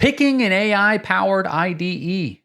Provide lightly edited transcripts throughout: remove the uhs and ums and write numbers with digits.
Picking an AI-powered IDE.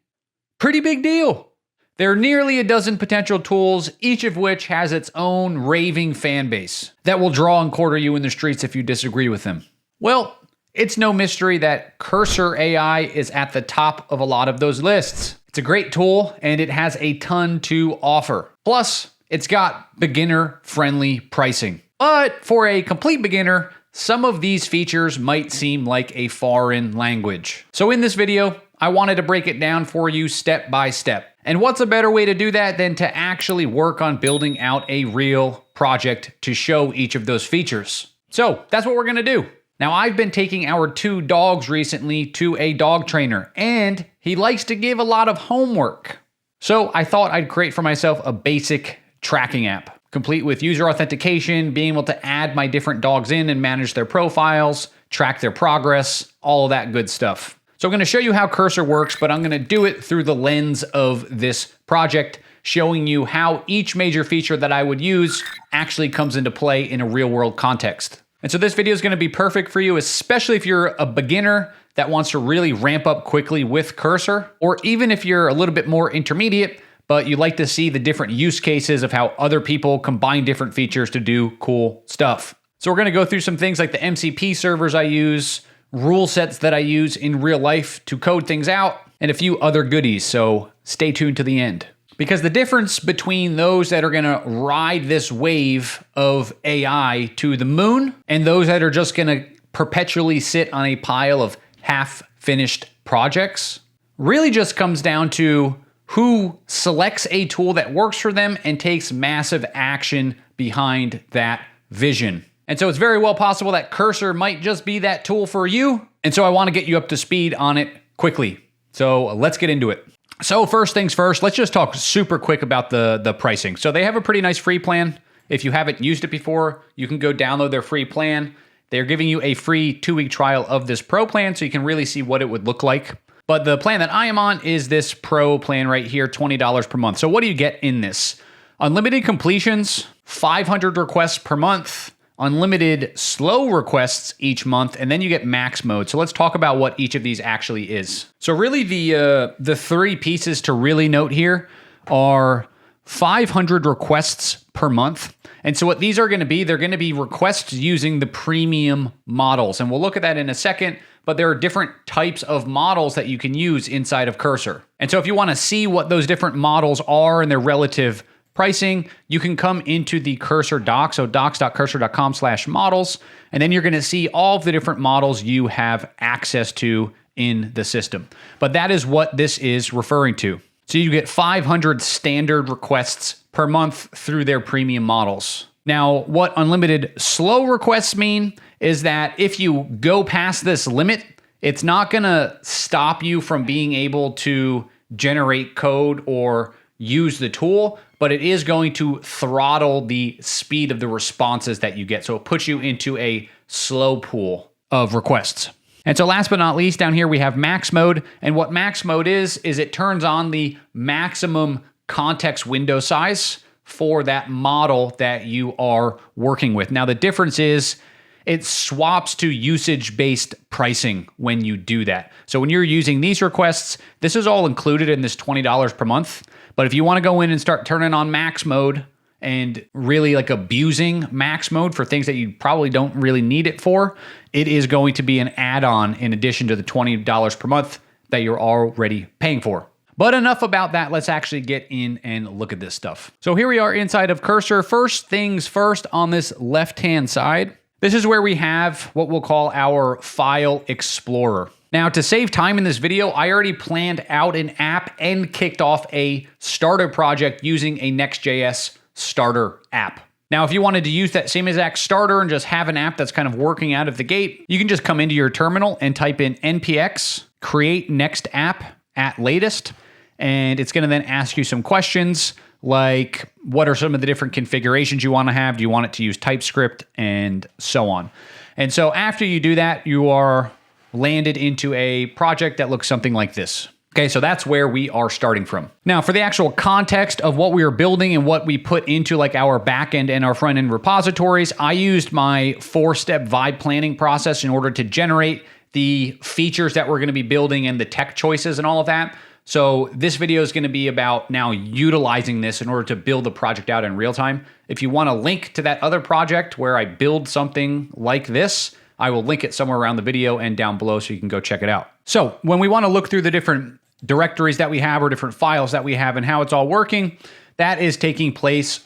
Pretty big deal. There are nearly a dozen potential tools, each of which has its own raving fan base that will draw and quarter you in the streets if you disagree with them. Well, it's no mystery that Cursor AI is at the top of a lot of those lists. It's a great tool and it has a ton to offer. Plus, it's got beginner-friendly pricing. But for a complete beginner, some of these features might seem like a foreign language. So in this video, I wanted to break it down for you step by step. And what's a better way to do that than to actually work on building out a real project to show each of those features? So that's what we're gonna do. Now, I've been taking our 2 dogs recently to a dog trainer, and he likes to give a lot of homework. So I thought I'd create for myself a basic tracking app, complete with user authentication, being able to add my different dogs in and manage their profiles, track their progress, all of that good stuff. So I'm gonna show you how Cursor works, but I'm gonna do it through the lens of this project, showing you how each major feature that I would use actually comes into play in a real world context. And so this video is gonna be perfect for you, especially if you're a beginner that wants to really ramp up quickly with Cursor, or even if you're a little bit more intermediate, but you like to see the different use cases of how other people combine different features to do cool stuff. So we're gonna go through some things like the MCP servers I use, rule sets that I use in real life to code things out, and a few other goodies, so stay tuned to the end. Because the difference between those that are gonna ride this wave of AI to the moon and those that are just gonna perpetually sit on a pile of half-finished projects really just comes down to who selects a tool that works for them and takes massive action behind that vision. And so it's very well possible that Cursor might just be that tool for you. And so I want to get you up to speed on it quickly. So let's get into it. So first things first, let's just talk super quick about the pricing. So they have a pretty nice free plan. If you haven't used it before, you can go download their free plan. They're giving you a free 2-week trial of this Pro plan so you can really see what it would look like. But the plan that I am on is this Pro plan right here, $20 per month. So what do you get in this? Unlimited completions, 500 requests per month, unlimited slow requests each month, and then you get max mode. So let's talk about what each of these actually is. So really the 3 pieces to really note here are 500 requests per month. And so what these are gonna be, they're gonna be requests using the premium models. And we'll look at that in a second, but there are different types of models that you can use inside of Cursor. And so if you wanna see what those different models are and their relative pricing, you can come into the Cursor doc, so docs.cursor.com/models, and then you're gonna see all of the different models you have access to in the system. But that is what this is referring to. So you get 500 standard requests per month through their premium models. Now, what unlimited slow requests mean is that if you go past this limit, it's not gonna stop you from being able to generate code or use the tool, but it is going to throttle the speed of the responses that you get. So it puts you into a slow pool of requests. And so last but not least, down here we have max mode. And what max mode is it turns on the maximum context window size for that model that you are working with. Now the difference is it swaps to usage-based pricing when you do that. So when you're using these requests, this is all included in this $20 per month. But if you want to go in and start turning on max mode and really like abusing max mode for things that you probably don't really need it for, it is going to be an add-on in addition to the $20 per month that you're already paying for. But enough about that. Let's actually get in and look at this stuff. So here we are inside of Cursor. First things first, on this left-hand side, this is where we have what we'll call our file explorer. Now, to save time in this video, I already planned out an app and kicked off a starter project using a Next.js starter app. Now, if you wanted to use that same exact starter and just have an app that's kind of working out of the gate, you can just come into your terminal and type in npx create next app at latest, and it's going to then ask you some questions like what are some of the different configurations you want to have? Do you want it to use TypeScript and so on? And so after you do that, you are landed into a project that looks something like this. Okay, so that's where we are starting from. Now, for the actual context of what we are building and what we put into like our backend and our front-end repositories, I used my 4-step vibe planning process in order to generate the features that we're going to be building and the tech choices and all of that. So this video is going to be about now utilizing this in order to build the project out in real time. If you want a link to that other project where I build something like this, I will link it somewhere around the video and down below so you can go check it out. So when we want to look through the different directories that we have or different files that we have and how it's all working, that is taking place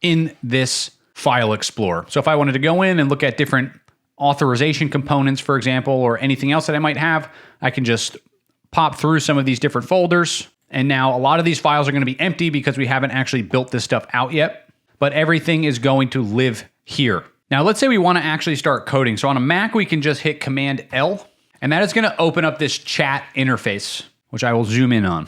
in this file explorer. So if I wanted to go in and look at different authorization components, for example, or anything else that I might have, I can just pop through some of these different folders. And now a lot of these files are going to be empty because we haven't actually built this stuff out yet, but everything is going to live here. Now, let's say we want to actually start coding. So on a Mac, we can just hit Command L, and that is going to open up this chat interface, which I will zoom in on.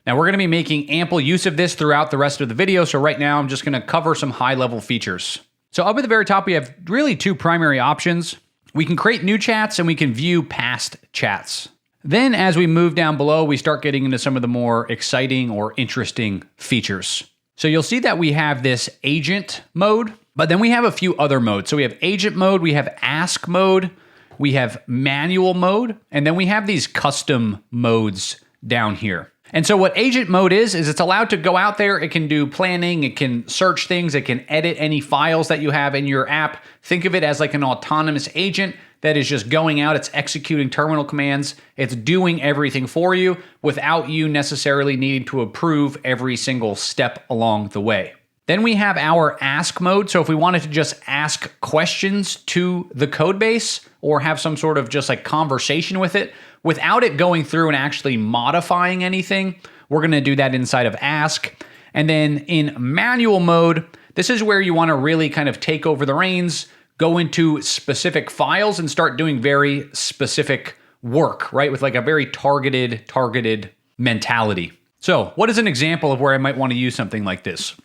Now, we're going to be making ample use of this throughout the rest of the video. So right now, I'm just going to cover some high-level features. So up at the very top, we have really two primary options. We can create new chats and we can view past chats. Then as we move down below, we start getting into some of the more exciting or interesting features. So you'll see that we have this agent mode, but then we have a few other modes. So we have agent mode, we have ask mode, we have manual mode, and then we have these custom modes down here. And so what agent mode is it's allowed to go out there, it can do planning, it can search things, it can edit any files that you have in your app. Think of it as like an autonomous agent that is just going out, it's executing terminal commands, it's doing everything for you without you necessarily needing to approve every single step along the way. Then we have our ask mode. So if we wanted to just ask questions to the code base or have some sort of just like conversation with it, without it going through and actually modifying anything, we're going to do that inside of ask. And then in manual mode, this is where you want to really kind of take over the reins, go into specific files and start doing very specific work, right? With like a very targeted mentality. So what is an example of where I might want to use something like this?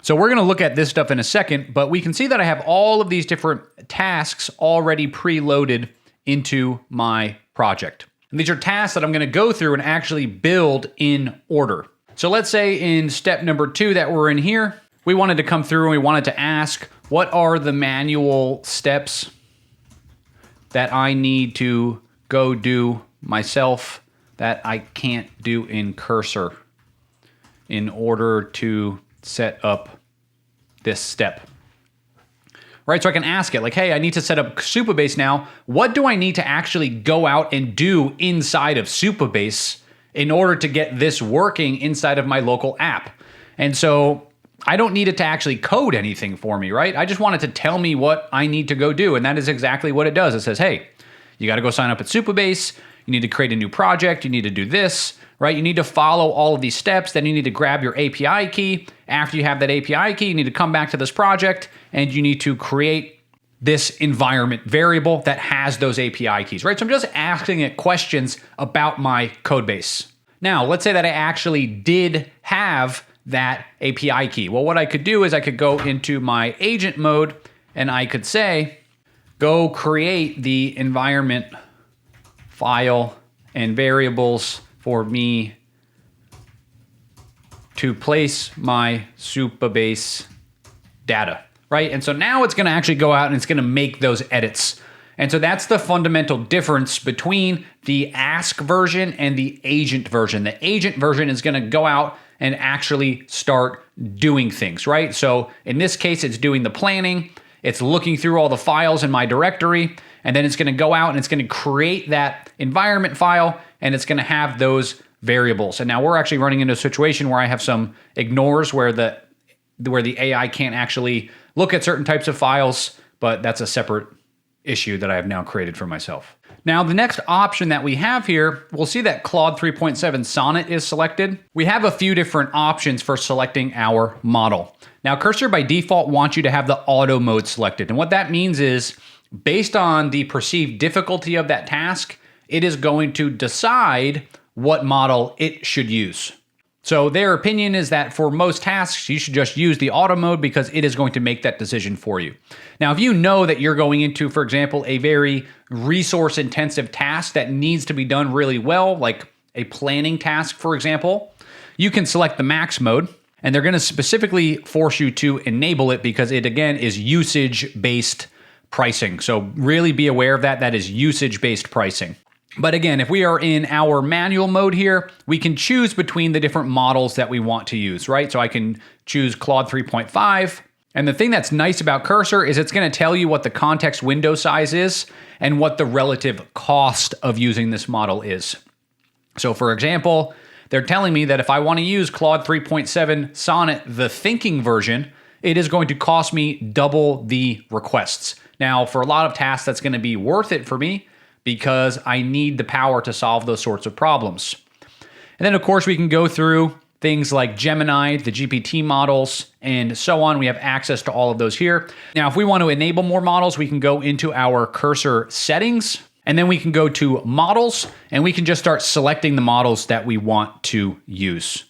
So we're going to look at this stuff in a second, but we can see that I have all of these different tasks already preloaded into my project. And these are tasks that I'm going to go through and actually build in order. So let's say in step number 2 that we're in here, we wanted to come through and we wanted to ask, what are the manual steps that I need to go do myself that I can't do in Cursor in order to set up this step? Right, so I can ask it like, hey, I need to set up Supabase now. What do I need to actually go out and do inside of Supabase in order to get this working inside of my local app? And so I don't need it to actually code anything for me, right? I just want it to tell me what I need to go do. And that is exactly what it does. It says, hey, you got to go sign up at Supabase. You need to create a new project. You need to do this, right? You need to follow all of these steps. Then you need to grab your API key. After you have that API key, you need to come back to this project and you need to create this environment variable that has those API keys, right? So I'm just asking it questions about my code base. Now, let's say that I actually did have that API key. Well, what I could do is I could go into my agent mode and I could say, go create the environment file and variables for me to place my Supabase data, right? And so now it's going to actually go out and it's going to make those edits. And so that's the fundamental difference between the ask version and the agent version. The agent version is going to go out and actually start doing things, right? So in this case, it's doing the planning. It's looking through all the files in my directory, and then it's going to go out and it's going to create that environment file, and it's going to have those variables. And now we're actually running into a situation where I have some ignores where the AI can't actually look at certain types of files, but that's a separate issue that I have now created for myself. Now, the next option that we have here, we'll see that Claude 3.7 Sonnet is selected. We have a few different options for selecting our model. Now, Cursor by default wants you to have the auto mode selected. And what that means is, based on the perceived difficulty of that task, it is going to decide what model it should use. So their opinion is that for most tasks, you should just use the auto mode because it is going to make that decision for you. Now, if you know that you're going into, for example, a very resource intensive task that needs to be done really well, like a planning task, for example, you can select the max mode, and they're going to specifically force you to enable it because it, again, is usage-based pricing. So really be aware of that. That is usage-based pricing. But again, if we are in our manual mode here, we can choose between the different models that we want to use, right? So I can choose Claude 3.5. And the thing that's nice about Cursor is it's going to tell you what the context window size is and what the relative cost of using this model is. So for example, they're telling me that if I want to use Claude 3.7 Sonnet, the thinking version, it is going to cost me double the requests. Now, for a lot of tasks, that's going to be worth it for me because I need the power to solve those sorts of problems. And then, of course, we can go through things like Gemini, the GPT models, and so on. We have access to all of those here. Now, if we want to enable more models, we can go into our Cursor settings, and then we can go to models, and we can just start selecting the models that we want to use.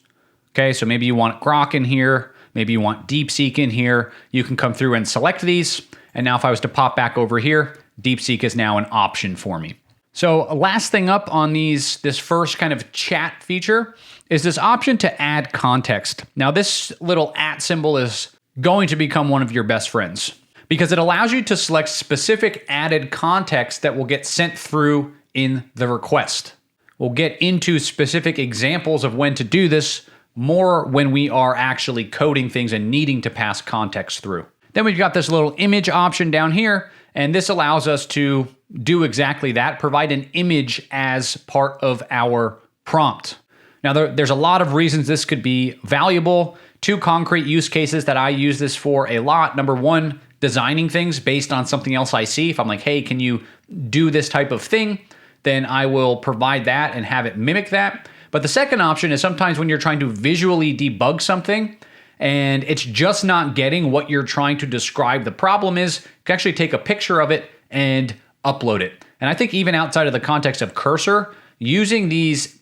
Okay, so maybe you want Grok in here, maybe you want DeepSeek in here. You can come through and select these. And now if I was to pop back over here, DeepSeek is now an option for me. So last thing up on this first kind of chat feature is this option to add context. Now this little @ symbol is going to become one of your best friends because it allows you to select specific added context that will get sent through in the request. We'll get into specific examples of when to do this more when we are actually coding things and needing to pass context through. Then we've got this little image option down here, and this allows us to do exactly that, provide an image as part of our prompt. Now, there's a lot of reasons this could be valuable. 2 concrete use cases that I use this for a lot. Number 1, designing things based on something else I see. If I'm like, hey, can you do this type of thing? Then I will provide that and have it mimic that. But the second option is sometimes when you're trying to visually debug something and it's just not getting what you're trying to describe the problem is, you can actually take a picture of it and upload it. And I think even outside of the context of Cursor, using these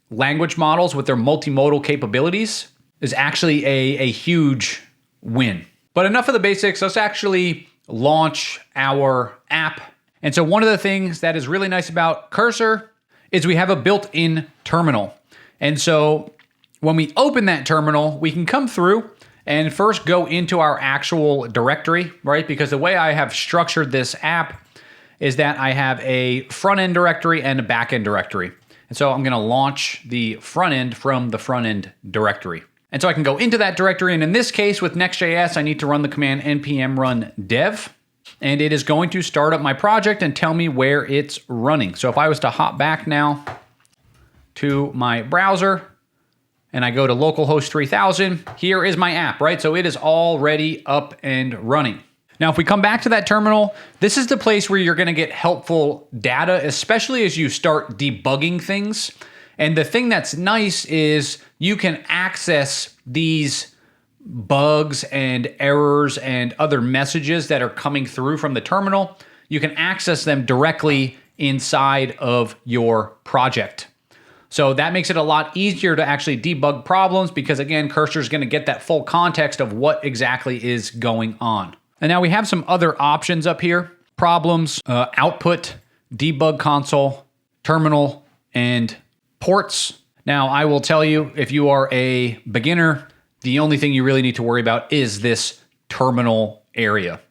language models with their multimodal capabilities is actually a huge win. But enough of the basics, let's actually launch our app. And so one of the things that is really nice about Cursor is we have a built-in terminal. And so when we open that terminal, we can come through and first go into our actual directory, right? Because the way I have structured this app is that I have a front-end directory and a back-end directory. And so I'm gonna launch the front end from the front-end directory. And so I can go into that directory, and in this case with Next.js, I need to run the command npm run dev, and it is going to start up my project and tell me where it's running. So if I was to hop back now to my browser, and I go to localhost 3000, here is my app, right? So it is already up and running. Now, if we come back to that terminal, this is the place where you're gonna get helpful data, especially as you start debugging things. And the thing that's nice is you can access these bugs and errors and other messages that are coming through from the terminal. You can access them directly inside of your project. So that makes it a lot easier to actually debug problems because again, Cursor is gonna get that full context of what exactly is going on. And now we have some other options up here: problems, output, debug console, terminal, and ports. Now I will tell you, if you are a beginner, the only thing you really need to worry about is this terminal area.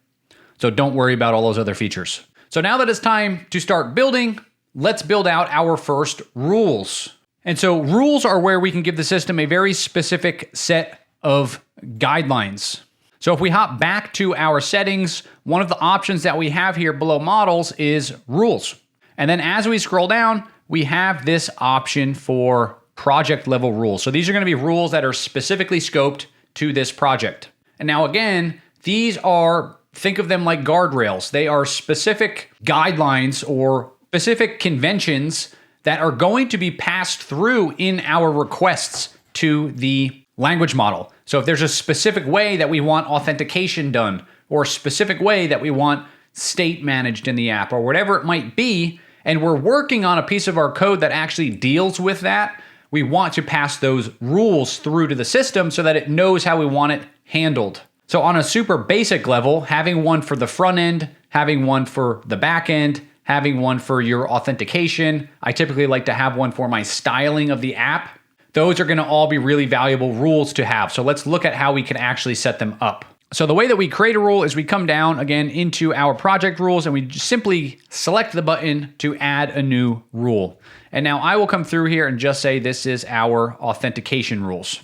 So don't worry about all those other features. So now that it's time to start building, let's build out our first rules. And so rules are where we can give the system a very specific set of guidelines. So if we hop back to our settings, one of the options that we have here below models is rules. And then as we scroll down, we have this option for project level rules. So these are going to be rules that are specifically scoped to this project. And now again, these are, think of them like guardrails. They are specific guidelines or specific conventions that are going to be passed through in our requests to the language model. So if there's a specific way that we want authentication done, or a specific way that we want state managed in the app, or whatever it might be, and we're working on a piece of our code that actually deals with that, we want to pass those rules through to the system so that it knows how we want it handled. So on a super basic level, having one for the front end, having one for the back end, having one for your authentication. I typically like to have one for my styling of the app. Those are going to all be really valuable rules to have. So let's look at how we can actually set them up. So the way that we create a rule is we come down again into our project rules and we simply select the button to add a new rule. And now I will come through here and just say this is our authentication rules.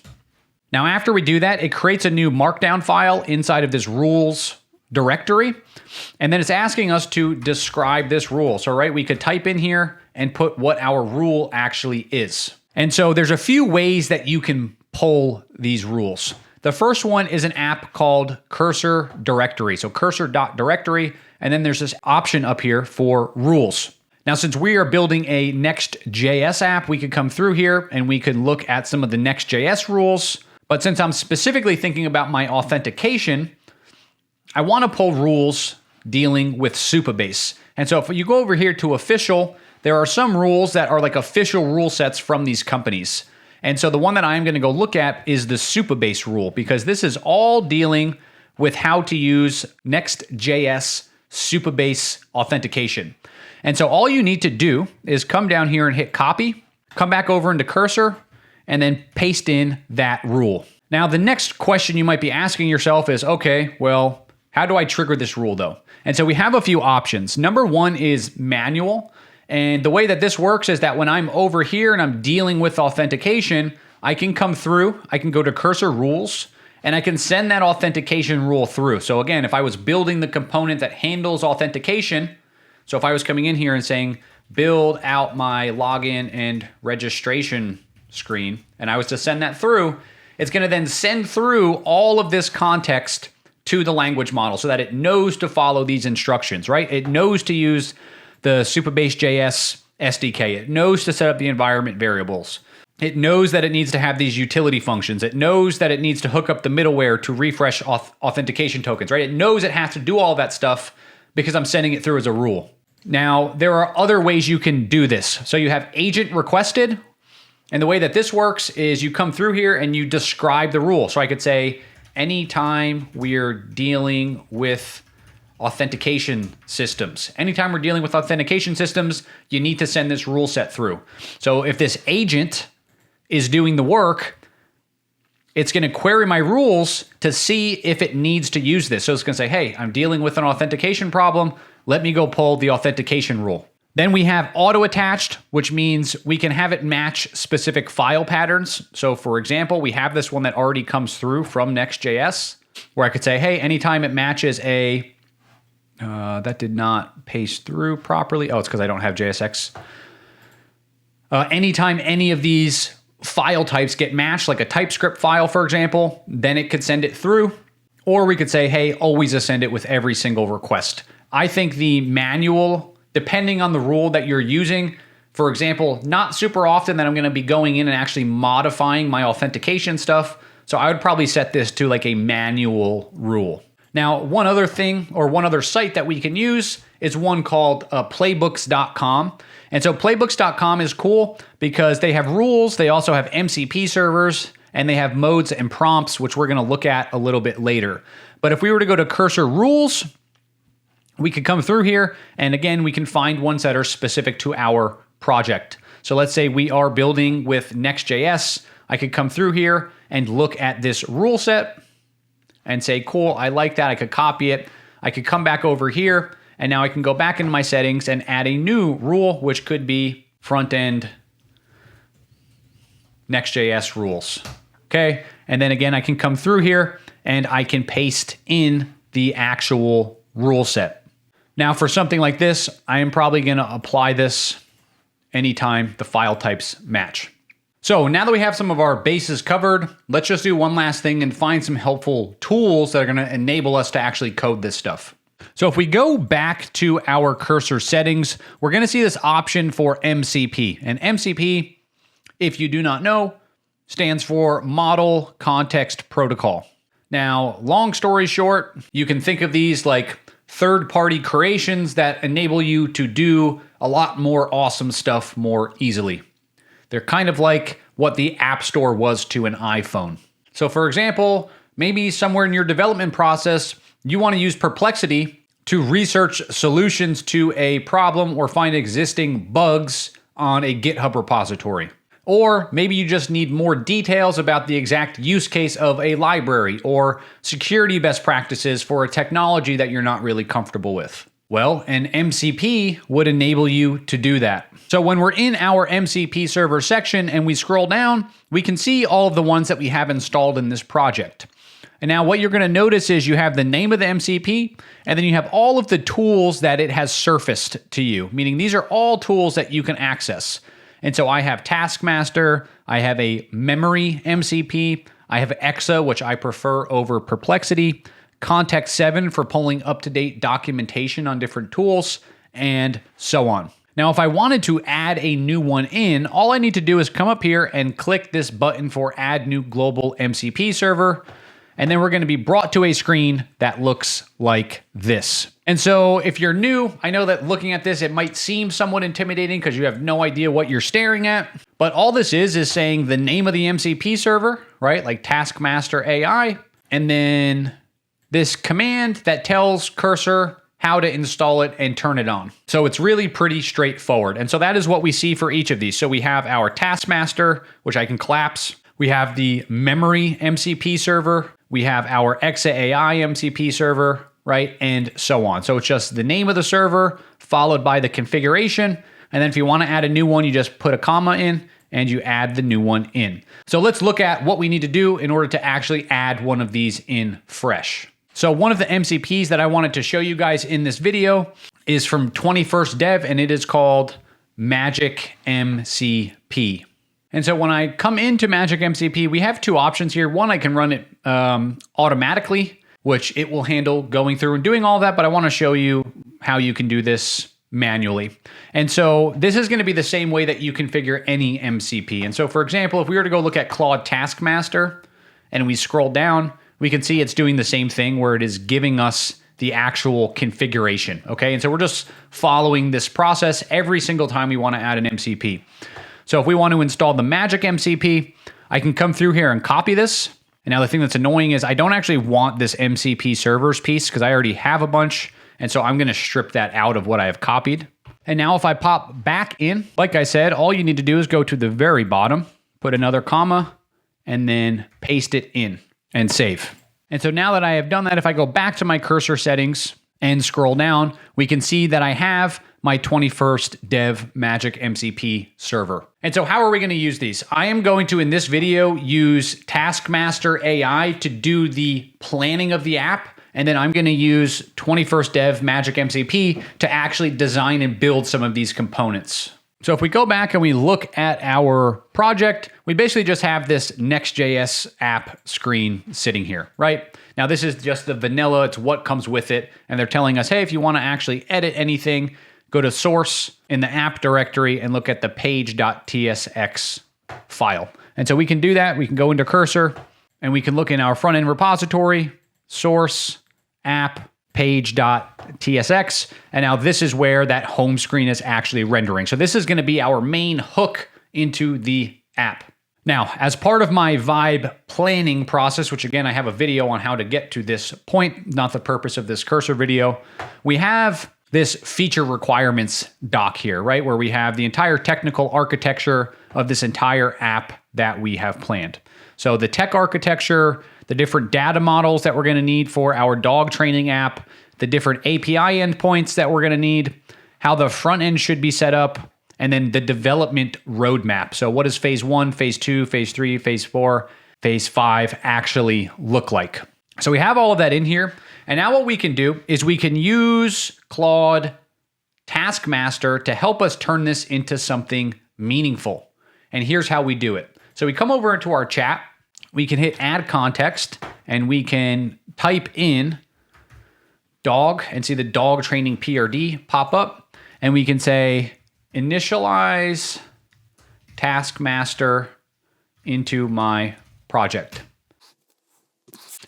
Now after we do that, it creates a new markdown file inside of this rules directory. And then it's asking us to describe this rule. So we could type in here and put what our rule actually is. And so there's a few ways that you can pull these rules. The first one is an app called Cursor Directory. So cursor.directory, and then there's this option up here for rules. Now, since we are building a Next.js app, we could come through here and we could look at some of the Next.js rules. But since I'm specifically thinking about my authentication, I want to pull rules dealing with Supabase. And so if you go over here to official, there are some rules that are like official rule sets from these companies. And so the one that I'm going to go look at is the Supabase rule, because this is all dealing with how to use Next.js Supabase authentication. And so all you need to do is come down here and hit copy, come back over into Cursor, and then paste in that rule. Now, the next question you might be asking yourself is, okay, well, how do I trigger this rule though? And so we have a few options. Number one is manual. And the way that this works is that when I'm over here and I'm dealing with authentication, I can come through, I can go to Cursor Rules, and I can send that authentication rule through. So again, if I was building the component that handles authentication, so if I was coming in here and saying, build out my login and registration screen, and I was to send that through, it's gonna then send through all of this context to the language model so that it knows to follow these instructions, right? It knows to use the Supabase.js SDK. It knows to set up the environment variables. It knows that it needs to have these utility functions. It knows that it needs to hook up the middleware to refresh authentication tokens, right? It knows it has to do all that stuff because I'm sending it through as a rule. Now, there are other ways you can do this. So you have agent requested. And the way that this works is you come through here and you describe the rule. So I could say, anytime we're dealing with authentication systems. Anytime we're dealing with authentication systems, you need to send this rule set through. So if this agent is doing the work, it's going to query my rules to see if it needs to use this. So it's going to say, hey, I'm dealing with an authentication problem. Let me go pull the authentication rule. Then we have auto attached, which means we can have it match specific file patterns. So for example, we have this one that already comes through from Next.js, where I could say, hey, anytime it matches a that did not paste through properly. Oh, it's because I don't have JSX. Anytime any of these file types get matched, like a TypeScript file, for example, then it could send it through. Or we could say, hey, always send it with every single request. I think the manual, depending on the rule that you're using, for example, not super often that I'm going to be going in and actually modifying my authentication stuff. So I would probably set this to like a manual rule. Now, one other thing or one other site that we can use is one called playbooks.com. And so playbooks.com is cool because they have rules. They also have MCP servers and they have modes and prompts, which we're going to look at a little bit later. But if we were to go to Cursor Rules, we could come through here. And again, we can find ones that are specific to our project. So let's say we are building with Next.js. I could come through here and look at this rule set and say, cool, I like that. I could copy it. I could come back over here and now I can go back into my settings and add a new rule, which could be front-end Next.js rules. Okay. And then again, I can come through here and I can paste in the actual rule set. Now for something like this, I am probably going to apply this anytime the file types match. So now that we have some of our bases covered, let's just do one last thing and find some helpful tools that are going to enable us to actually code this stuff. So if we go back to our cursor settings, we're going to see this option for MCP. And MCP, if you do not know, stands for Model Context Protocol. Now, long story short, you can think of these like third-party creations that enable you to do a lot more awesome stuff more easily. They're kind of like what the App Store was to an iPhone. So for example, maybe somewhere in your development process, you want to use Perplexity to research solutions to a problem or find existing bugs on a GitHub repository. Or maybe you just need more details about the exact use case of a library or security best practices for a technology that you're not really comfortable with. Well, an MCP would enable you to do that. So when we're in our MCP server section and we scroll down, we can see all of the ones that we have installed in this project. And now what you're going to notice is you have the name of the MCP, and then you have all of the tools that it has surfaced to you, meaning these are all tools that you can access. And so I have Taskmaster, I have a memory MCP, I have Exa, which I prefer over Perplexity, Context 7 for pulling up-to-date documentation on different tools, and so on. Now, if I wanted to add a new one in, all I need to do is come up here and click this button for Add New Global MCP Server, and then we're going to be brought to a screen that looks like this. And so if you're new, I know that looking at this, it might seem somewhat intimidating because you have no idea what you're staring at, but all this is saying the name of the MCP server, right? Like Taskmaster AI, and then this command that tells Cursor how to install it and turn it on. So it's really pretty straightforward. And so that is what we see for each of these. So we have our Taskmaster, which I can collapse. We have the memory MCP server. We have our Exa AI MCP server, right? And so on. So it's just the name of the server followed by the configuration. And then if you want to add a new one, you just put a comma in and you add the new one in. So let's look at what we need to do in order to actually add one of these in fresh. So one of the MCPs that I wanted to show you guys in this video is from 21st Dev, and it is called Magic MCP. And so when I come into Magic MCP, we have two options here. One, I can run it automatically, which it will handle going through and doing all that, but I want to show you how you can do this manually. And so this is going to be the same way that you configure any MCP. And so for example, if we were to go look at Claude Taskmaster and we scroll down, we can see it's doing the same thing where it is giving us the actual configuration, okay? And so we're just following this process every single time we want to add an MCP. So if we want to install the Magic MCP, I can come through here and copy this. And now the thing that's annoying is I don't actually want this MCP servers piece because I already have a bunch. And so I'm going to strip that out of what I have copied. And now if I pop back in, like I said, all you need to do is go to the very bottom, put another comma, and then paste it in and save. And so now that I have done that, if I go back to my cursor settings and scroll down, we can see that I have my 21st Dev Magic MCP server. And so how are we going to use these? I am going to, in this video, use Taskmaster AI to do the planning of the app. And then I'm going to use 21st Dev Magic MCP to actually design and build some of these components. So if we go back and we look at our project, we basically just have this Next.js app screen sitting here, right? Now this is just the vanilla, it's what comes with it. And they're telling us, hey, if you want to actually edit anything, go to source in the app directory and look at the page.tsx file. And so we can do that. We can go into Cursor and we can look in our front end repository, source, app, page.tsx, and now this is where that home screen is actually rendering. So this is going to be our main hook into the app. Now, as part of my Vibe planning process, which again, I have a video on how to get to this point, not the purpose of this cursor video, we have this feature requirements doc here, right? Where we have the entire technical architecture of this entire app that we have planned. So the tech architecture, the different data models that we're going to need for our dog training app, the different API endpoints that we're going to need, how the front end should be set up, and then the development roadmap. So what does phase 1, phase 2, phase 3, phase 4, phase 5 actually look like? So we have all of that in here. And now what we can do is we can use Claude Taskmaster to help us turn this into something meaningful. And here's how we do it. So we come over into our chat, we can hit add context, and we can type in dog and see the dog training PRD pop up. And we can say initialize Taskmaster into my project.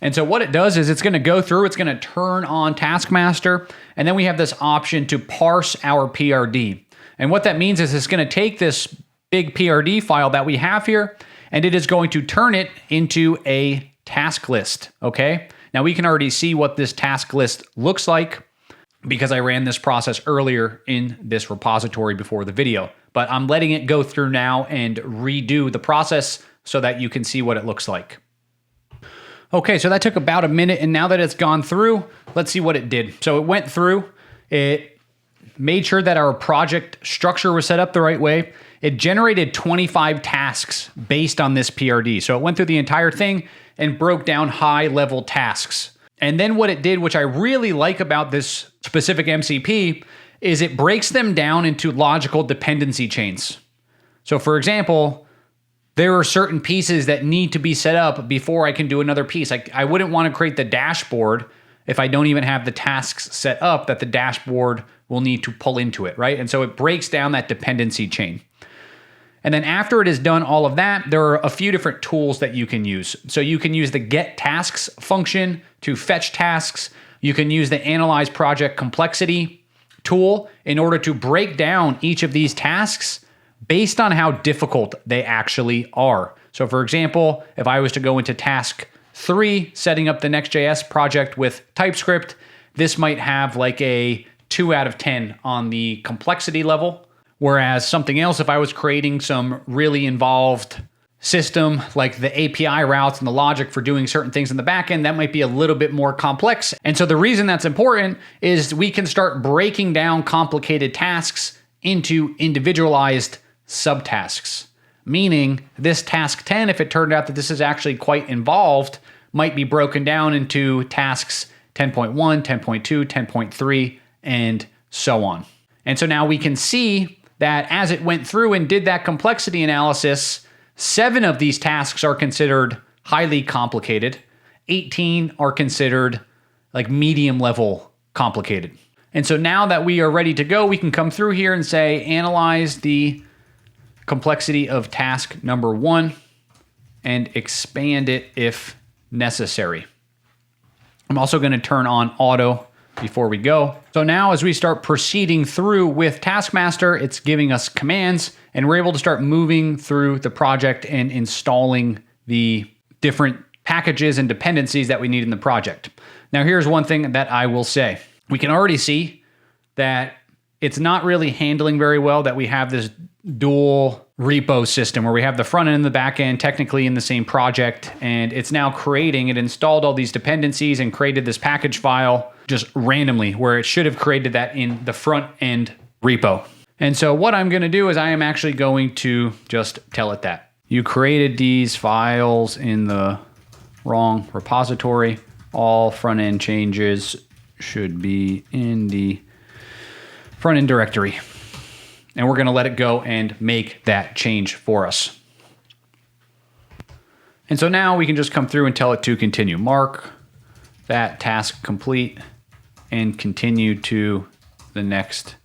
And so what it does is it's going to go through, it's going to turn on Taskmaster, and then we have this option to parse our PRD. And what that means is it's going to take this big PRD file that we have here, and it is going to turn it into a task list, okay? Now we can already see what this task list looks like. because I ran this process earlier in this repository before the video. But I'm letting it go through now and redo the process so that you can see what it looks like. Okay, so that took about a minute, and now that it's gone through, let's see what it did. So it went through, it made sure that our project structure was set up the right way. It generated 25 tasks based on this PRD. So it went through the entire thing and broke down high-level tasks. And then what it did, which I really like about this specific MCP, is it breaks them down into logical dependency chains. So for example, there are certain pieces that need to be set up before I can do another piece. I wouldn't want to create the dashboard if I don't even have the tasks set up that the dashboard will need to pull into it, right? And so it breaks down that dependency chain. And then after it has done all of that, there are a few different tools that you can use. So you can use the get tasks function to fetch tasks. You can use the analyze project complexity tool in order to break down each of these tasks based on how difficult they actually are. So for example, if I was to go into task 3, setting up the Next.js project with TypeScript, this might have like a 2 out of 10 on the complexity level. Whereas something else, if I was creating some really involved system like the API routes and the logic for doing certain things in the backend, that might be a little bit more complex. And so the reason that's important is we can start breaking down complicated tasks into individualized subtasks. Meaning this task 10, if it turned out that this is actually quite involved, might be broken down into tasks 10.1, 10.2, 10.3, and so on. And so now we can see that as it went through and did that complexity analysis, 7 of these tasks are considered highly complicated. 18 are considered like medium level complicated. And so now that we are ready to go, we can come through here and say, analyze the complexity of task number 1 and expand it if necessary. I'm also going to turn on auto before we go. So now as we start proceeding through with Taskmaster, it's giving us commands and we're able to start moving through the project and installing the different packages and dependencies that we need in the project. Now here's one thing that I will say. We can already see that it's not really handling very well that we have this dual repo system where we have the front end and the back end technically in the same project, and it's now it installed all these dependencies and created this package file just randomly where it should have created that in the front end repo. And so what I'm going to do is I am actually going to just tell it that you created these files in the wrong repository. All front end changes should be in the front end directory. And we're going to let it go and make that change for us. And so now we can just come through and tell it to continue. Mark that task complete and continue to the next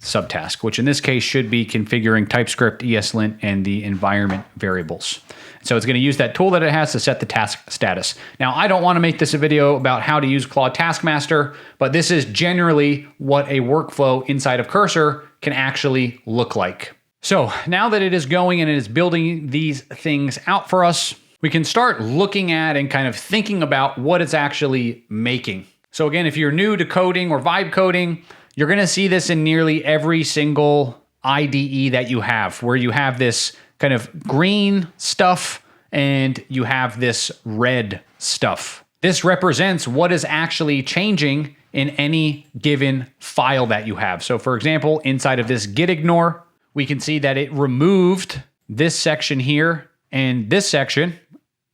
subtask, which in this case should be configuring TypeScript, ESLint, and the environment variables. So it's going to use that tool that it has to set the task status. Now, I don't want to make this a video about how to use Claude Taskmaster, but this is generally what a workflow inside of Cursor can actually look like. So now that it is going and it is building these things out for us, we can start looking at and kind of thinking about what it's actually making. So again, if you're new to coding or vibe coding, you're going to see this in nearly every single IDE that you have, where you have this kind of green stuff and you have this red stuff. This represents what is actually changing in any given file that you have. So for example, inside of this git ignore, we can see that it removed this section here and this section.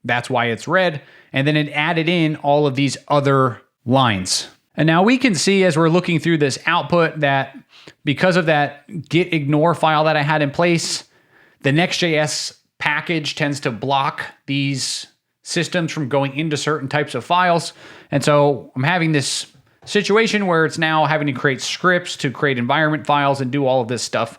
That's why it's red. And then it added in all of these other lines. And now we can see as we're looking through this output that because of that git ignore file that I had in place, the Next.js package tends to block these systems from going into certain types of files. And so I'm having this situation where it's now having to create scripts to create environment files and do all of this stuff.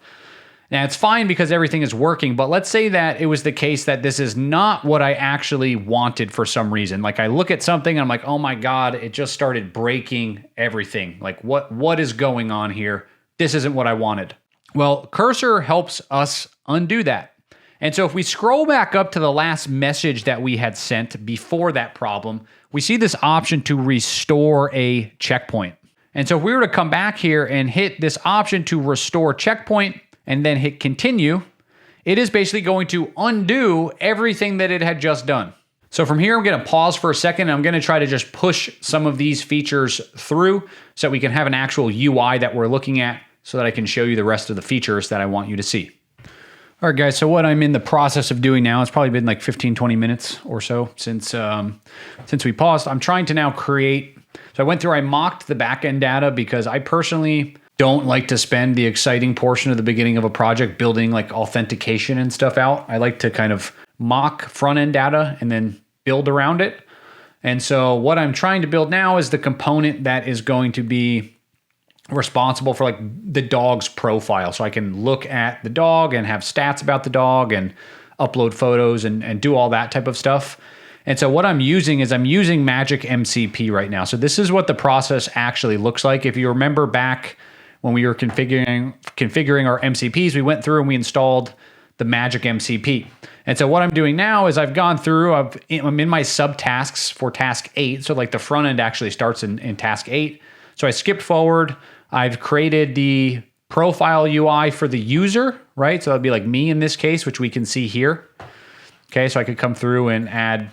Now it's fine because everything is working, but let's say that it was the case that this is not what I actually wanted for some reason. Like I look at something and I'm like, oh my God, it just started breaking everything. Like what is going on here? This isn't what I wanted. Well, Cursor helps us undo that. And so if we scroll back up to the last message that we had sent before that problem, we see this option to restore a checkpoint. And so if we were to come back here and hit this option to restore checkpoint and then hit continue, it is basically going to undo everything that it had just done. So from here, I'm going to pause for a second. And I'm going to try to just push some of these features through so that we can have an actual UI that we're looking at so that I can show you the rest of the features that I want you to see. All right, guys, so what I'm in the process of doing now, it's probably been like 15, 20 minutes or so since we paused. I'm trying to now create, so I mocked the backend data because I personally don't like to spend the exciting portion of the beginning of a project building like authentication and stuff out. I like to kind of mock front-end data and then build around it. And so what I'm trying to build now is the component that is going to be responsible for like the dog's profile. So I can look at the dog and have stats about the dog and upload photos and do all that type of stuff. And so what I'm using is Magic MCP right now. So this is what the process actually looks like. If you remember back when we were configuring our MCPs, we went through and we installed the Magic MCP. And so what I'm doing now is I've gone through, I'm in my subtasks for task 8. So like the front end actually starts in task 8. So I skipped forward. I've created the profile UI for the user, right? So that'd be like me in this case, which we can see here. Okay, so I could come through and add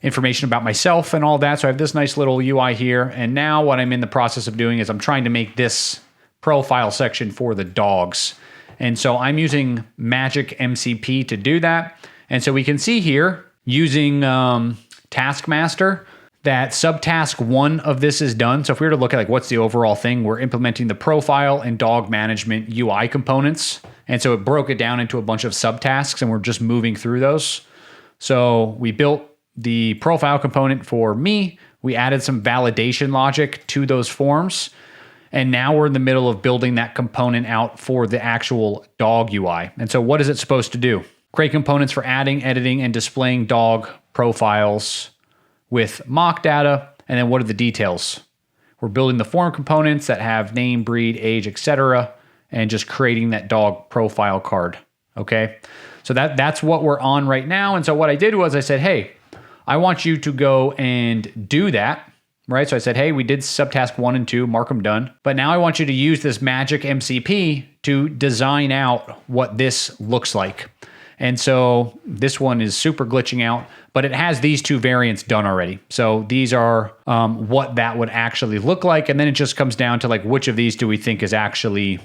information about myself and all that. So I have this nice little UI here. And now what I'm in the process of doing is I'm trying to make this profile section for the dogs. And so I'm using Magic MCP to do that. And so we can see here using Taskmaster that subtask 1 of this is done. So if we were to look at like what's the overall thing, we're implementing the profile and dog management UI components. And so it broke it down into a bunch of subtasks and we're just moving through those. So we built the profile component for me. We added some validation logic to those forms. And now we're in the middle of building that component out for the actual dog UI. And so what is it supposed to do? Create components for adding, editing, and displaying dog profiles with mock data. And then what are the details? We're building the form components that have name, breed, age, etc., and just creating that dog profile card. Okay. So that's what we're on right now. And so what I did was I said, hey, I want you to go and do that. Right. So I said, hey, we did subtask 1 and 2, mark them done. But now I want you to use this Magic MCP to design out what this looks like. And so this one is super glitching out, but it has these 2 variants done already. So these are what that would actually look like. And then it just comes down to like, which of these do we think is actually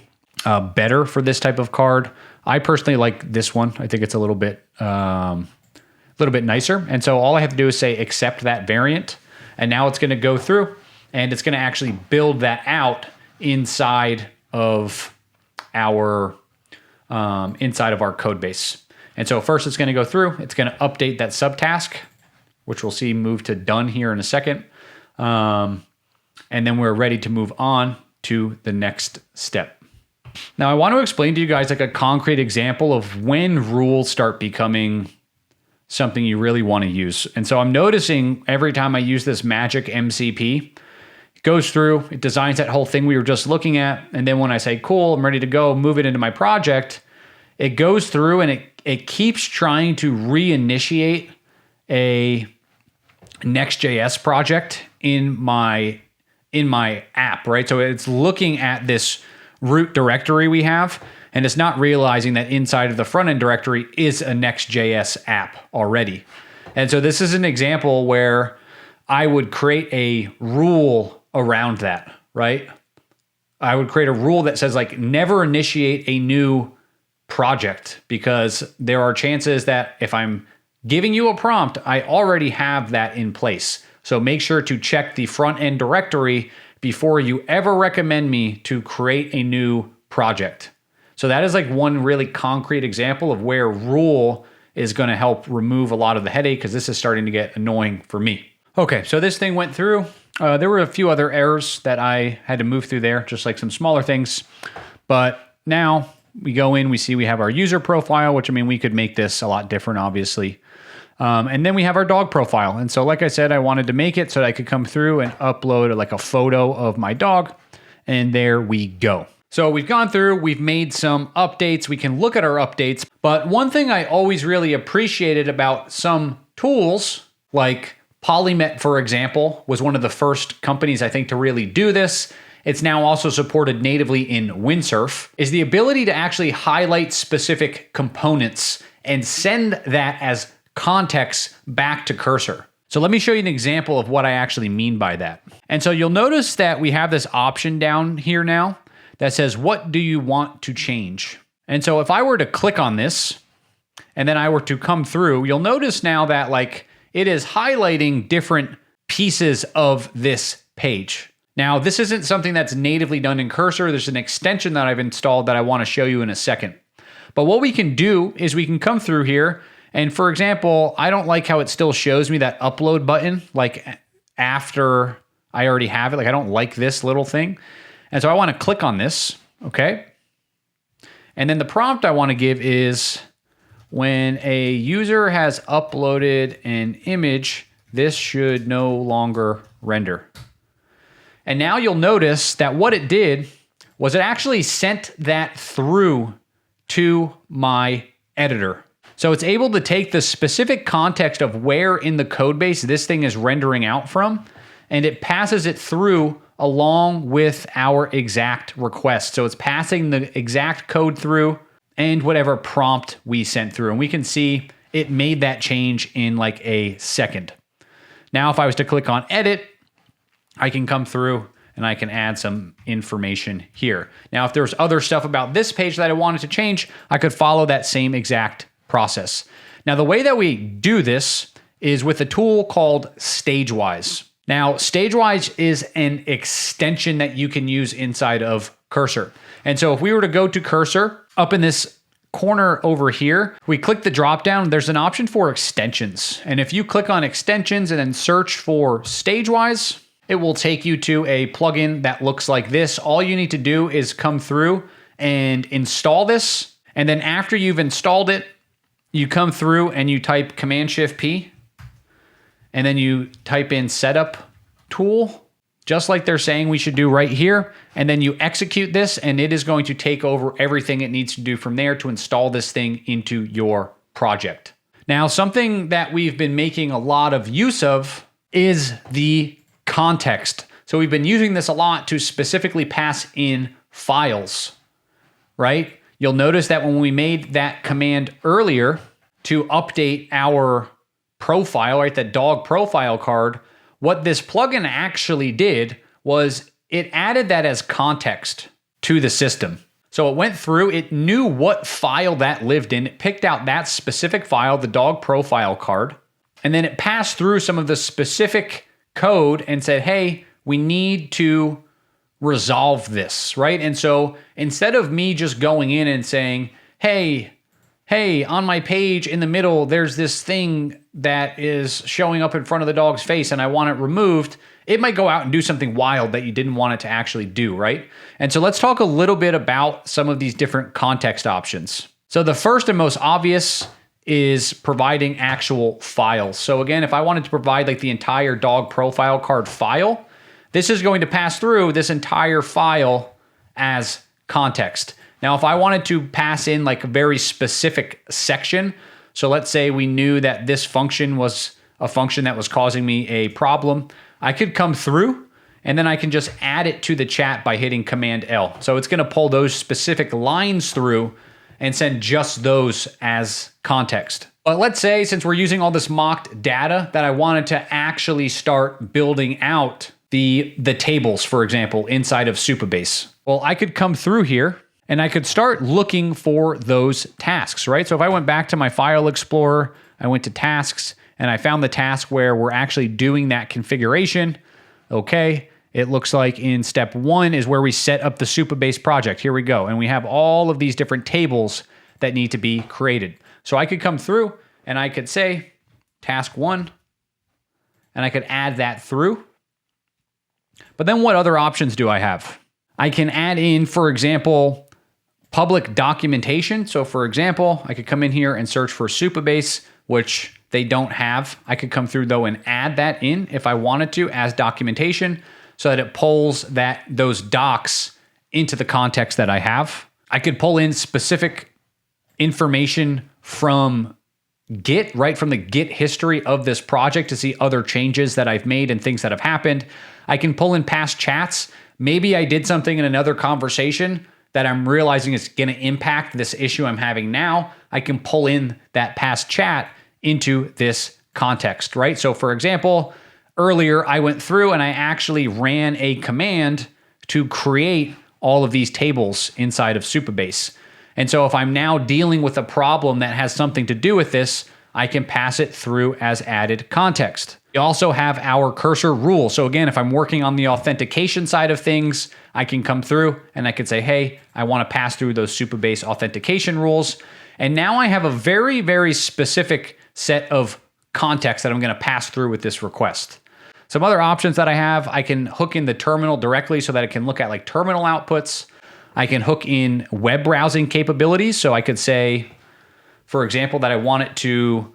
better for this type of card? I personally like this one. I think it's a little bit nicer. And so all I have to do is say, accept that variant. And now it's going to go through and it's going to actually build that out inside of our code base. And so first it's going to go through, it's going to update that subtask, which we'll see move to done here in a second. And then we're ready to move on to the next step. Now I want to explain to you guys like a concrete example of when rules start becoming something you really want to use. And so I'm noticing every time I use this Magic MCP, it goes through, it designs that whole thing we were just looking at. And then when I say, cool, I'm ready to go, move it into my project, it goes through and it keeps trying to reinitiate a Next.js project in my app, right? So it's looking at this root directory we have, and it's not realizing that inside of the front end directory is a Next.js app already. And so this is an example where I would create a rule around that, right? I would create a rule that says like never initiate a new project, because there are chances that if I'm giving you a prompt, I already have that in place. So make sure to check the front end directory before you ever recommend me to create a new project. So that is like one really concrete example of where rule is going to help remove a lot of the headache, because this is starting to get annoying for me. Okay, so this thing went through. There were a few other errors that I had to move through there, just like some smaller things. But now we go in, we see we have our user profile, which I mean, we could make this a lot different, obviously. And then we have our dog profile. And so like I said, I wanted to make it so that I could come through and upload like a photo of my dog. And there we go. So we've gone through, we've made some updates. We can look at our updates. But one thing I always really appreciated about some tools, like Polymet, for example, was one of the first companies I think to really do this. it's now also supported natively in Windsurf, is the ability to actually highlight specific components and send that as context back to cursor. So let me show you an example of what I actually mean by that. And so you'll notice that we have this option down here now that says, what do you want to change? And so if I were to click on this and then I were to come through, you'll notice now that like it is highlighting different pieces of this page. Now, this isn't something that's natively done in Cursor. There's an extension that I've installed that I want to show you in a second. But what we can do is we can come through here. And for example, I don't like how it still shows me that upload button, like after I already have it. Like I don't like this little thing. And so I want to click on this, okay? And then the prompt I want to give is when a user has uploaded an image, this should no longer render. And now you'll notice that what it did was it actually sent that through to my editor. So it's able to take the specific context of where in the code base this thing is rendering out from, and it passes it through along with our exact request. So it's passing the exact code through and whatever prompt we sent through. And we can see it made that change in like a second. Now, if I was to click on edit, I can come through and I can add some information here. Now, if there's other stuff about this page that I wanted to change, I could follow that same exact process. Now, the way that we do this is with a tool called Stagewise. Now, Stagewise is an extension that you can use inside of Cursor. And so if we were to go to Cursor, up in this corner over here, we click the drop down, there's an option for extensions. And if you click on extensions and then search for Stagewise, it will take you to a plugin that looks like this. All you need to do is come through and install this. And then after you've installed it, you come through and you type Command-Shift-P, and then you type in Setup Tool, just like they're saying we should do right here. And then you execute this, and it is going to take over everything it needs to do from there to install this thing into your project. Now, something that we've been making a lot of use of is the context. So we've been using this a lot to specifically pass in files, right? You'll notice that when we made that command earlier to update our profile, right, that dog profile card, what this plugin actually did was it added that as context to the system. So it went through, it knew what file that lived in, it picked out that specific file, the dog profile card, and then it passed through some of the specific code and said, hey, we need to resolve this, right? And so instead of me just going in and saying, hey, on my page in the middle, there's this thing that is showing up in front of the dog's face and I want it removed, it might go out and do something wild that you didn't want it to actually do, right? And so let's talk a little bit about some of these different context options. So the first and most obvious is providing actual files. So again, if I wanted to provide like the entire dog profile card file, this is going to pass through this entire file as context. Now, if I wanted to pass in like a very specific section, so let's say we knew that this function was a function that was causing me a problem, I could come through and then I can just add it to the chat by hitting Command L. So it's going to pull those specific lines through and send just those as context. But let's say, since we're using all this mocked data, that I wanted to actually start building out the tables, for example, inside of Supabase. Well, I could come through here and I could start looking for those tasks, right? So if I went back to my file explorer, I went to tasks and I found the task where we're actually doing that configuration. Okay, it looks like in step 1 is where we set up the Supabase project. Here we go. And we have all of these different tables that need to be created. So I could come through and I could say task 1, and I could add that through. But then what other options do I have? I can add in, for example, public documentation. So for example, I could come in here and search for Supabase, which they don't have. I could come through though and add that in if I wanted to as documentation so that it pulls those docs into the context that I have. I could pull in specific information from Git, right from the Git history of this project to see other changes that I've made and things that have happened. I can pull in past chats. Maybe I did something in another conversation that I'm realizing is going to impact this issue I'm having now. I can pull in that past chat into this context, right? So for example, earlier I went through and I actually ran a command to create all of these tables inside of Supabase. And so if I'm now dealing with a problem that has something to do with this, I can pass it through as added context. We also have our cursor rule. So again, if I'm working on the authentication side of things, I can come through and I can say, hey, I want to pass through those Supabase authentication rules. And now I have a very, very specific set of context that I'm going to pass through with this request. Some other options that I have, I can hook in the terminal directly so that it can look at like terminal outputs. I can hook in web browsing capabilities. So I could say, for example, that I want it to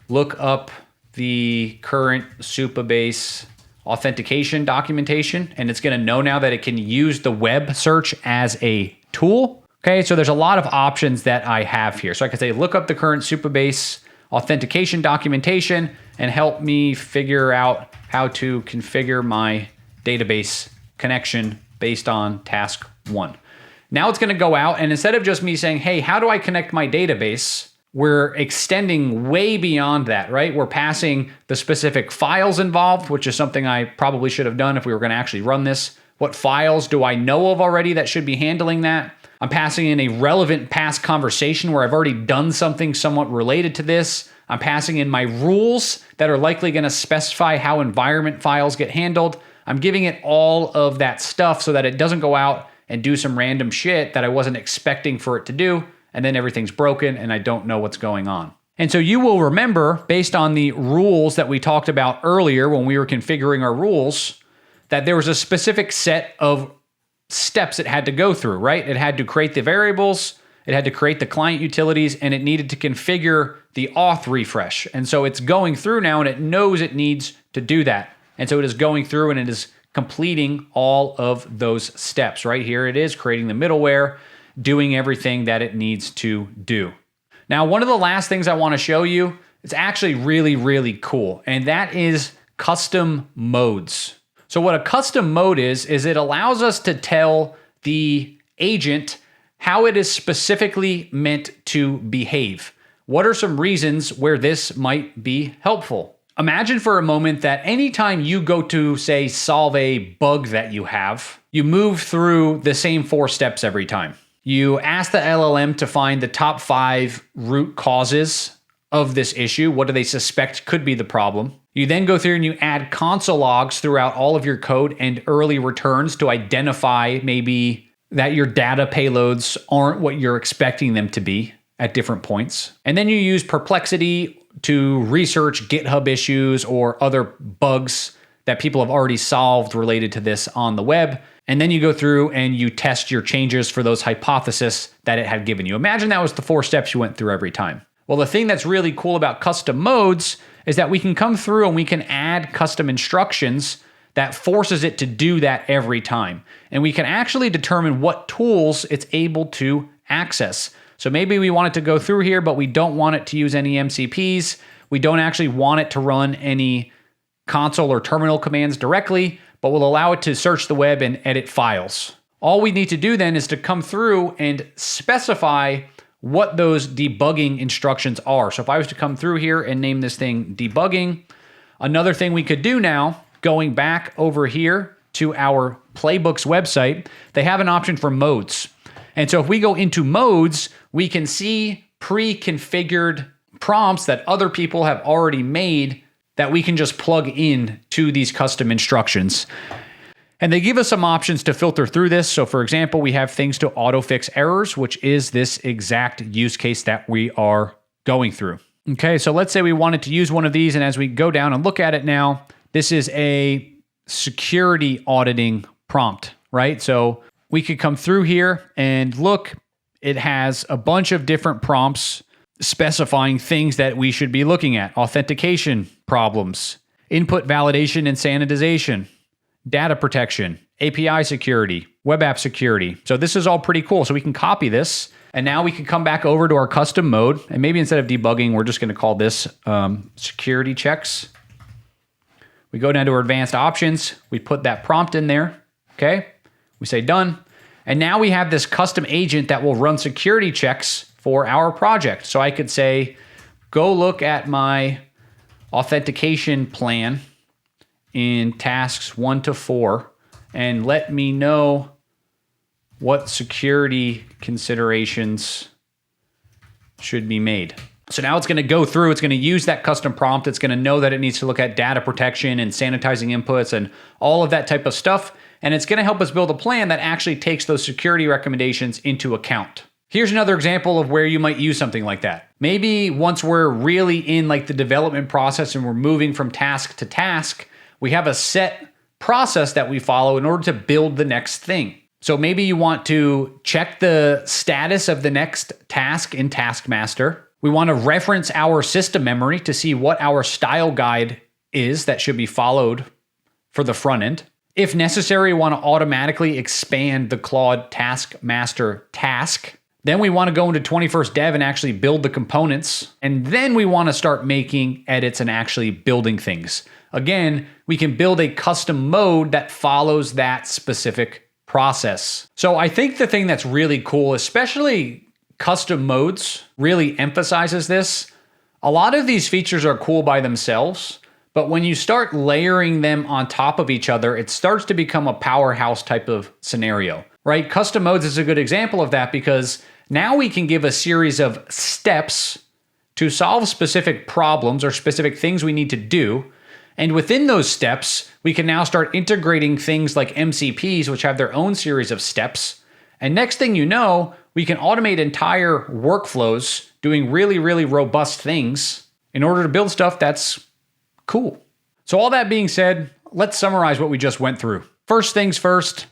look up the current Supabase authentication documentation, and it's going to know now that it can use the web search as a tool. Okay, so there's a lot of options that I have here. So I could say, look up the current Supabase authentication documentation and help me figure out how to configure my database connection based on task 1. Now it's going to go out, and instead of just me saying, hey, how do I connect my database? We're extending way beyond that, right? We're passing the specific files involved, which is something I probably should have done if we were going to actually run this. What files do I know of already that should be handling that? I'm passing in a relevant past conversation where I've already done something somewhat related to this. I'm passing in my rules that are likely going to specify how environment files get handled. I'm giving it all of that stuff so that it doesn't go out and do some random shit that I wasn't expecting for it to do, and then everything's broken and I don't know what's going on. And so you will remember, based on the rules that we talked about earlier when we were configuring our rules, that there was a specific set of steps it had to go through, right? It had to create the variables, it had to create the client utilities, and it needed to configure the auth refresh. And so it's going through now and it knows it needs to do that. And so it is going through and it is completing all of those steps. Right here it is, creating the middleware, doing everything that it needs to do. Now, one of the last things I want to show you, it's actually really, really cool, and that is custom modes. So what a custom mode is it allows us to tell the agent how it is specifically meant to behave. What are some reasons where this might be helpful? Imagine for a moment that anytime you go to, say, solve a bug that you have, you move through the same 4 steps every time. You ask the LLM to find the top 5 root causes of this issue. What do they suspect could be the problem? You then go through and you add console logs throughout all of your code and early returns to identify maybe that your data payloads aren't what you're expecting them to be at different points. And then you use Perplexity to research GitHub issues or other bugs that people have already solved related to this on the web. And then you go through and you test your changes for those hypotheses that it had given you. Imagine that was the 4 steps you went through every time. Well, the thing that's really cool about custom modes is that we can come through and we can add custom instructions that forces it to do that every time. And we can actually determine what tools it's able to access. So maybe we want it to go through here, but we don't want it to use any MCPs. We don't actually want it to run any console or terminal commands directly, but we'll allow it to search the web and edit files. All we need to do then is to come through and specify what those debugging instructions are. So if I was to come through here and name this thing debugging, another thing we could do now, going back over here to our Playbooks website, they have an option for modes. And so if we go into modes, we can see pre-configured prompts that other people have already made that we can just plug in to these custom instructions. And they give us some options to filter through this. So for example, we have things to auto-fix errors, which is this exact use case that we are going through. Okay, so let's say we wanted to use one of these, and as we go down and look at it now, this is a security auditing prompt, right? So we could come through here and look, it has a bunch of different prompts specifying things that we should be looking at. Authentication problems, input validation and sanitization, data protection, API security, web app security. So this is all pretty cool. So we can copy this, and now we can come back over to our custom mode, and maybe instead of debugging, we're just going to call this security checks. We go down to our advanced options. We put that prompt in there, okay? We say done. And now we have this custom agent that will run security checks for our project. So I could say, go look at my authentication plan in tasks 1 to 4 and let me know what security considerations should be made. So now it's going to go through, it's going to use that custom prompt. It's going to know that it needs to look at data protection and sanitizing inputs and all of that type of stuff. And it's going to help us build a plan that actually takes those security recommendations into account. Here's another example of where you might use something like that. Maybe once we're really in like the development process and we're moving from task to task, we have a set process that we follow in order to build the next thing. So maybe you want to check the status of the next task in Taskmaster. We want to reference our system memory to see what our style guide is that should be followed for the front end. If necessary, we want to automatically expand the Claude Taskmaster task. Then we want to go into 21st Dev and actually build the components. And then we want to start making edits and actually building things. Again, we can build a custom mode that follows that specific process. So I think the thing that's really cool, especially custom modes, really emphasizes this. A lot of these features are cool by themselves, but when you start layering them on top of each other, it starts to become a powerhouse type of scenario, right? Custom modes is a good example of that because now we can give a series of steps to solve specific problems or specific things we need to do. And within those steps, we can now start integrating things like MCPs, which have their own series of steps. And next thing you know, we can automate entire workflows doing really, really robust things in order to build stuff that's cool. So all that being said, let's summarize what we just went through. First things first,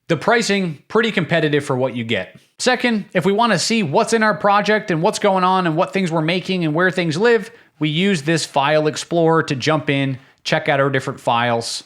the pricing, pretty competitive for what you get. Second, if we want to see what's in our project and what's going on and what things we're making and where things live, we use this file explorer to jump in, check out our different files,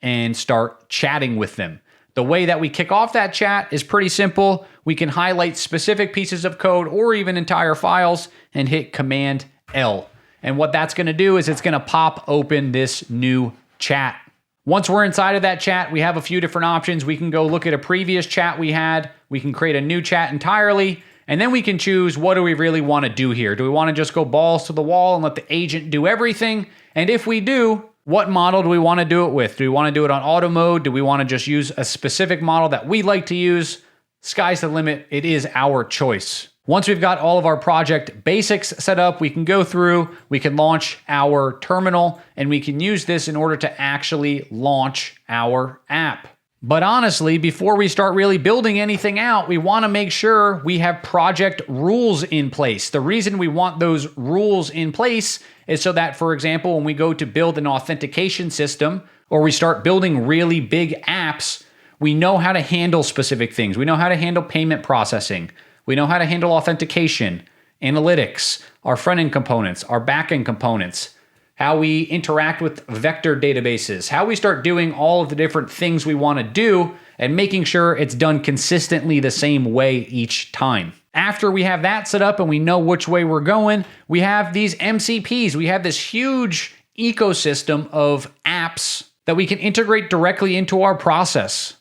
and start chatting with them. The way that we kick off that chat is pretty simple. We can highlight specific pieces of code or even entire files and hit Command L. And what that's going to do is it's going to pop open this new chat. Once we're inside of that chat, we have a few different options. We can go look at a previous chat we had. We can create a new chat entirely. And then we can choose, what do we really want to do here? Do we want to just go balls to the wall and let the agent do everything? And if we do, what model do we want to do it with? Do we want to do it on auto mode? Do we want to just use a specific model that we like to use? Sky's the limit. It is our choice. Once we've got all of our project basics set up, we can go through, we can launch our terminal, and we can use this in order to actually launch our app. But honestly, before we start really building anything out, we want to make sure we have project rules in place. The reason we want those rules in place is so that, for example, when we go to build an authentication system or we start building really big apps, we know how to handle specific things. We know how to handle payment processing. We know how to handle authentication, analytics, our front-end components, our back-end components, how we interact with vector databases, how we start doing all of the different things we want to do and making sure it's done consistently the same way each time. After we have that set up and we know which way we're going, we have these MCPs. We have this huge ecosystem of apps that we can integrate directly into our process.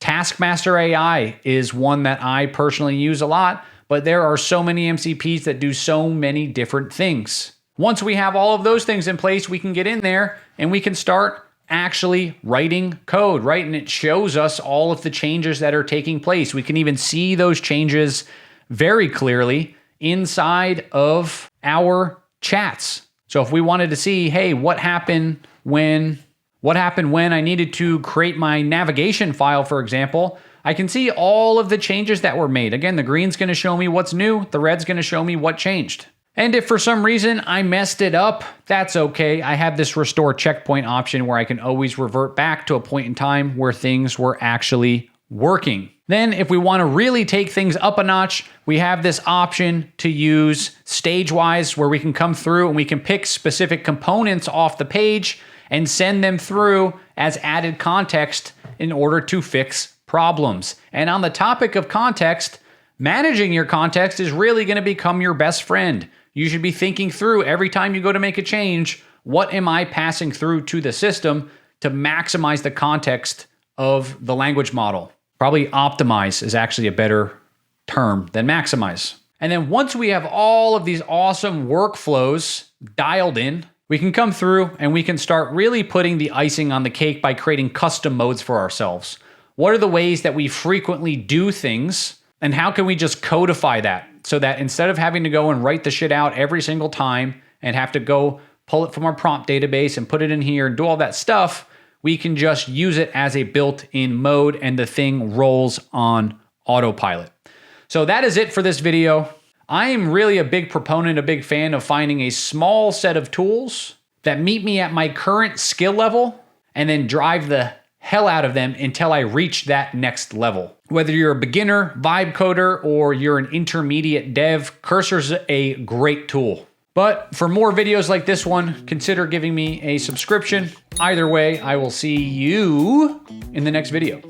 Taskmaster AI is one that I personally use a lot, but there are so many MCPs that do so many different things. Once we have all of those things in place, we can get in there and we can start actually writing code, right? And it shows us all of the changes that are taking place. We can even see those changes very clearly inside of our chats. So if we wanted to see, hey, what happened when I needed to create my navigation file, for example, I can see all of the changes that were made. Again, the green's going to show me what's new. The red's going to show me what changed. And if for some reason I messed it up, that's okay. I have this restore checkpoint option where I can always revert back to a point in time where things were actually working. Then if we want to really take things up a notch, we have this option to use Stagewise where we can come through and we can pick specific components off the page and send them through as added context in order to fix problems. And on the topic of context, managing your context is really going to become your best friend. You should be thinking through every time you go to make a change, what am I passing through to the system to maximize the context of the language model? Probably optimize is actually a better term than maximize. And then once we have all of these awesome workflows dialed in, we can come through and we can start really putting the icing on the cake by creating custom modes for ourselves. What are the ways that we frequently do things, and how can we just codify that so that instead of having to go and write the shit out every single time and have to go pull it from our prompt database and put it in here and do all that stuff, we can just use it as a built-in mode and the thing rolls on autopilot. So that is it for this video. I am really a big proponent, a big fan of finding a small set of tools that meet me at my current skill level and then drive the hell out of them until I reach that next level. Whether you're a beginner vibe coder or you're an intermediate dev, Cursor's a great tool. But for more videos like this one, consider giving me a subscription. Either way, I will see you in the next video.